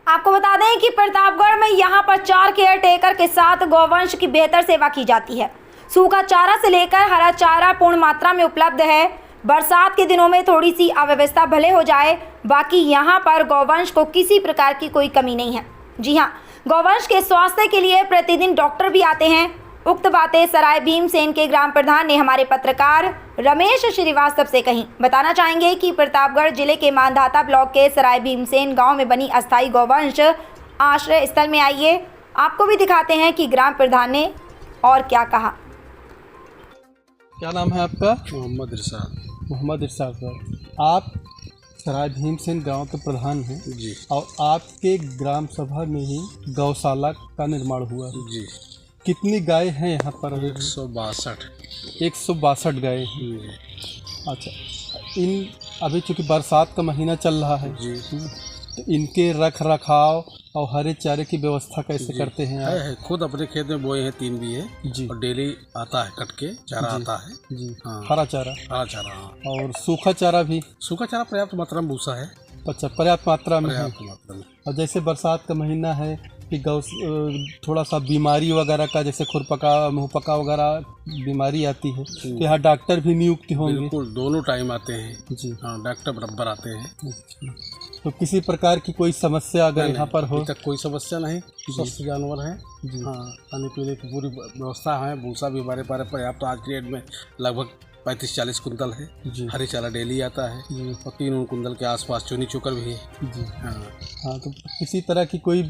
आपको बता दें कि प्रतापगढ़ में यहाँ पर 4 केयर टेकर के साथ गौवंश की बेहतर सेवा की जाती है। सूखा चारा से लेकर हरा चारा पूर्ण मात्रा में उपलब्ध है। बरसात के दिनों में थोड़ी सी अव्यवस्था भले हो जाए, बाकी यहाँ पर गौवंश को किसी प्रकार की कोई कमी नहीं है। जी हाँ, गौवंश के स्वास्थ्य के लिए प्रतिदिन डॉक्टर भी आते हैं। उक्त बातें सराय भीमसेन के ग्राम प्रधान ने हमारे पत्रकार रमेश श्रीवास्तव से कही। बताना चाहेंगे कि प्रतापगढ़ जिले के मांधाता ब्लॉक के सराय भीमसेन गांव में बनी अस्थायी गौवंश आश्रय स्थल में आइए, आपको भी दिखाते हैं कि ग्राम प्रधान ने और क्या कहा। क्या नाम है आपका? मोहम्मद इरशाद। मोहम्मद इरशाद सर, आप सराय भीमसेन गांव के प्रधान हैं जी। और आपके ग्राम सभा में ही गौशाला का निर्माण हुआ है। जी। कितनी गाय हैं यहाँ पर? 162 गाय हैं। अच्छा, इन अभी चूँकि बरसात का महीना चल रहा है जी, तो इनके रख रखाव और हरे चारे की व्यवस्था कैसे करते हैं आप? है खुद अपने खेत में बोए हैं 3 बीघे जी। और डेली आता है कट के चारा आता है जी। हाँ। हरा चारा हरा चारा हाँ। और सूखा चारा भी? सूखा चारा पर्याप्त मात्रा में भूसा है। अच्छा, पर्याप्त मात्रा में है। पर्याप्त मात्रा में। और जैसे बरसात का महीना है कि गौ थोड़ा सा बीमारी वगैरह का, जैसे खुरपका मुँहपका वगैरह बीमारी आती है, तो यहाँ डॉक्टर भी नियुक्त होंगे? बिल्कुल, दोनों टाइम आते हैं जी हाँ, डॉक्टर बराबर आते हैं। अच्छा। तो किसी प्रकार की कोई समस्या अगर यहाँ पर हो? अभी तक कोई समस्या नहीं, स्वस्थ जानवर हैं जी। हाँ, खाने पीने की पूरी व्यवस्था है। भूसा भी हमारे पास पर्याप्त, आज की डेट में लगभग 35-40 कुंतल है जी। हरी चारा डेली आता है जी। और 3 कुंतल के आसपास चुनी चोकर भी है जी हाँ। हाँ, तो किसी तरह की कोई,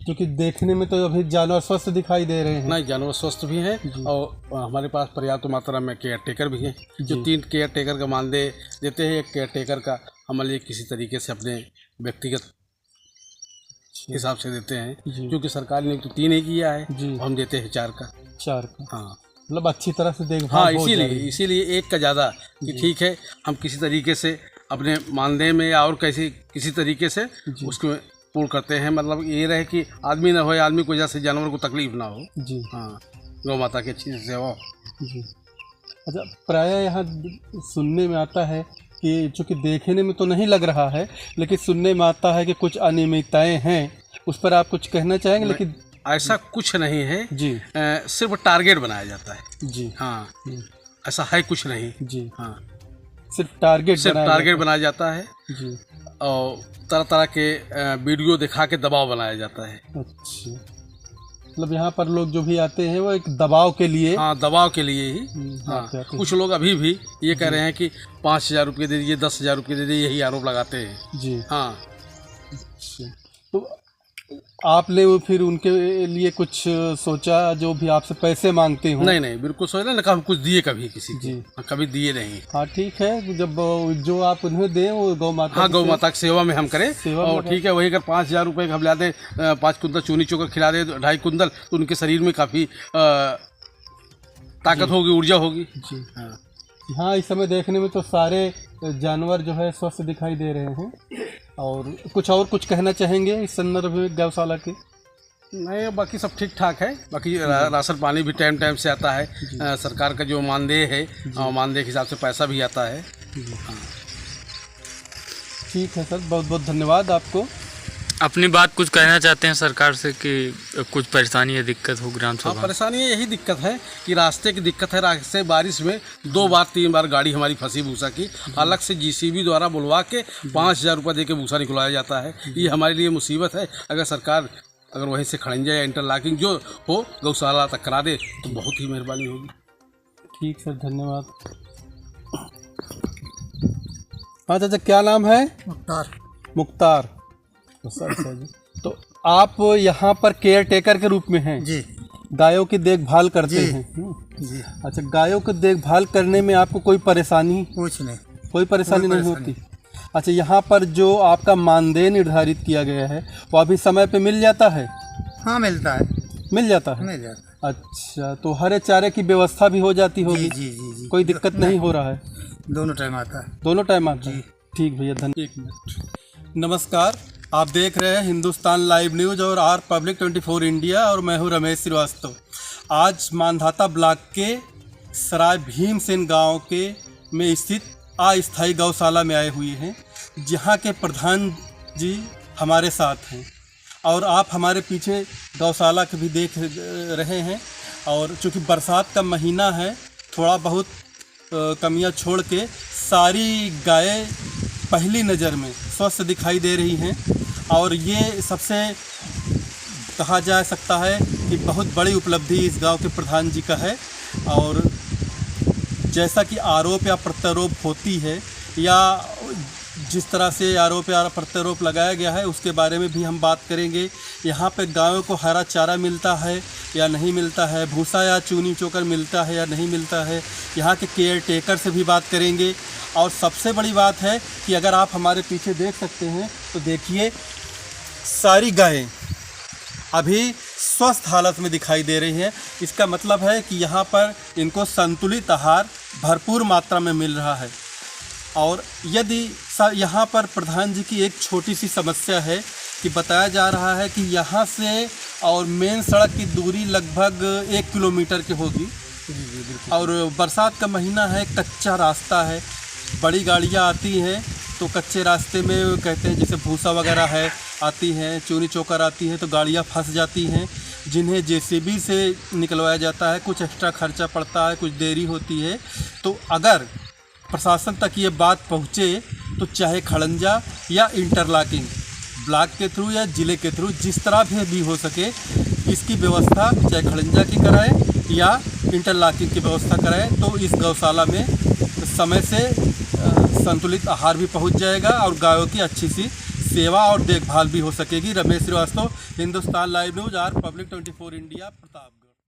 क्योंकि देखने में तो अभी जानवर स्वस्थ दिखाई दे रहे हैं। नहीं, जानवर स्वस्थ भी हैं और हमारे पास पर्याप्त मात्रा में केयर टेकर भी हैं, जो 3 केयर टेकर का मानदेय देते हैं। 1 केयर टेकर का हमारे लिए किसी तरीके से अपने व्यक्तिगत हिसाब से देते हैं, क्योंकि सरकार ने तो 3 ही किया है जी। हम देते हैं 4 का हाँ, मतलब अच्छी तरह से देखभाल हाँ, हो जाए। इसीलिए 1 का ज़्यादा कि ठीक है, हम किसी तरीके से अपने मानदेय में या और किसी तरीके से उसको पूर्ण करते हैं। मतलब ये रहे कि आदमी ना हो, आदमी को वजह से जानवर को तकलीफ ना हो। जी हाँ, गौ माता की अच्छी सेवा हो। जी। अच्छा, प्रायः यहाँ सुनने में आता है कि चूँकि देखने में तो नहीं लग रहा है, लेकिन सुनने में आता है कि कुछ अनियमितताएँ हैं, उस पर आप कुछ कहना चाहेंगे? लेकिन ऐसा कुछ नहीं है जी। सिर्फ टारगेट बनाया जाता है जी हाँ, ऐसा है कुछ नहीं जी हाँ, सिर्फ टारगेट बनाया जाता है जी। और तरह तरह के वीडियो दिखा के दबाव बनाया जाता है। अच्छा, मतलब यहाँ पर लोग जो भी आते हैं वो एक दबाव के लिए? हाँ, दबाव के लिए ही हाँ। कुछ लोग अभी भी ये कह रहे हैं कि 5,000 रुपये दे दीजिए, 10,000 रुपये दे दीजिए, यही आरोप लगाते हैं जी हाँ। अच्छा, तो आपने वो फिर उनके लिए कुछ सोचा जो भी आपसे पैसे मांगते हो? नहीं, बिल्कुल सोचा ना, हम कुछ दिए कभी किसी जी कभी दिए नहीं। हाँ, ठीक है, जब जो आप उन्हें दें वो गौ माता, हाँ, गौ माता की सेवा में हम करें और ठीक है, वही अगर 5,000 रुपये हम ला दें, 5 कुंतल चूनी चोकर खिला दें, 2.5 कुंतल, तो उनके शरीर में काफ़ी ताकत होगी, ऊर्जा होगी जी हाँ। हाँ, इस समय देखने में तो सारे जानवर जो है स्वस्थ दिखाई दे रहे हैं। और कुछ कहना चाहेंगे इस संदर्भ में गौशाला के? नहीं, बाकी सब ठीक ठाक है। बाकी राशन पानी भी टाइम से आता है। सरकार का जो मानदेय है, मानदेय के हिसाब से पैसा भी आता है हाँ। ठीक है सर, बहुत बहुत धन्यवाद आपको। अपनी बात कुछ कहना चाहते हैं सरकार से कि कुछ परेशानी या दिक्कत हो ग्राम सभा? हाँ, परेशानी यही दिक्कत है कि रास्ते की दिक्कत है। रास्ते बारिश में 2-3 बार गाड़ी हमारी फंसी भूसा की, अलग से जीसीबी द्वारा बुलवा के 5,000 रुपये दे के भूसा निकलवाया जाता है। ये हमारे लिए मुसीबत है। अगर सरकार वहीं से खड़ंजा या इंटरलॉकिंग जो हो गौशाला तक करा दे तो बहुत ही मेहरबानी होगी। ठीक सर, धन्यवाद। हाँ चाचा, क्या नाम है? मुख्तार। सर जी, तो आप यहाँ पर केयर टेकर के रूप में हैं जी, गायों की देखभाल करते हैं जी। अच्छा, गायों की देखभाल करने में आपको कोई परेशानी? कुछ नहीं, कोई परेशानी नहीं होती। अच्छा, यहाँ पर जो आपका मानदेय निर्धारित किया गया है वो अभी समय पे मिल जाता है? हाँ, मिलता है। मिल जाता है? मिल जाता है। अच्छा, तो हरे चारे की व्यवस्था भी हो जाती होगी? जी जी जी, कोई दिक्कत नहीं हो रहा है? दोनों टाइम आता है। दोनों टाइम आता है? ठीक भैया, धन्यवाद। 1 मिनट। नमस्कार, आप देख रहे हैं हिंदुस्तान लाइव न्यूज़ और आर पब्लिक 24 इंडिया और मैं हूं रमेश श्रीवास्तव। आज मांधाता ब्लॉक के सराय भीमसेन गांव के में स्थित अस्थायी गौशाला में आए हुए हैं, जहां के प्रधान जी हमारे साथ हैं। और आप हमारे पीछे गौशाला के भी देख रहे हैं। और चूँकि बरसात का महीना है, थोड़ा बहुत कमियां छोड़ के सारी गायें पहली नज़र में स्वस्थ दिखाई दे रही हैं। और ये सबसे कहा जा सकता है कि बहुत बड़ी उपलब्धि इस गांव के प्रधान जी का है। और जैसा कि आरोप या प्रत्यारोप होती है, या जिस तरह से आरोप या प्रत्यारोप लगाया गया है, उसके बारे में भी हम बात करेंगे। यहाँ पे गायों को हरा चारा मिलता है या नहीं मिलता है, भूसा या चूनी चोकर मिलता है या नहीं मिलता है, यहाँ के केयर टेकर से भी बात करेंगे। और सबसे बड़ी बात है कि अगर आप हमारे पीछे देख सकते हैं तो देखिए, सारी गायें अभी स्वस्थ हालत में दिखाई दे रही हैं। इसका मतलब है कि यहाँ पर इनको संतुलित आहार भरपूर मात्रा में मिल रहा है। और यदि यहाँ पर प्रधान जी की एक छोटी सी समस्या है कि बताया जा रहा है कि यहाँ से और मेन सड़क की दूरी लगभग 1 किलोमीटर की होगी। और बरसात का महीना है, कच्चा रास्ता है, बड़ी गाड़ियाँ आती हैं तो कच्चे रास्ते में कहते हैं जैसे भूसा वगैरह है आती हैं, चूनी चोकर आती है, तो गाड़ियाँ फंस जाती हैं, जिन्हें जेसीबी से निकलवाया जाता है। कुछ एक्स्ट्रा खर्चा पड़ता है, कुछ देरी होती है। तो अगर प्रशासन तक ये बात पहुँचे तो चाहे खड़ंजा या इंटरलॉकिंग ब्लॉक के थ्रू या ज़िले के थ्रू, जिस तरह भी हो सके, इसकी व्यवस्था चाहे खड़ंजा की कराएं या इंटरलॉकिंग की व्यवस्था कराएं, तो इस गौशाला में समय से संतुलित आहार भी पहुंच जाएगा और गायों की अच्छी सी सेवा और देखभाल भी हो सकेगी। Ramesh Srivastava, Hindustan live news, R public 24 India, Pratap.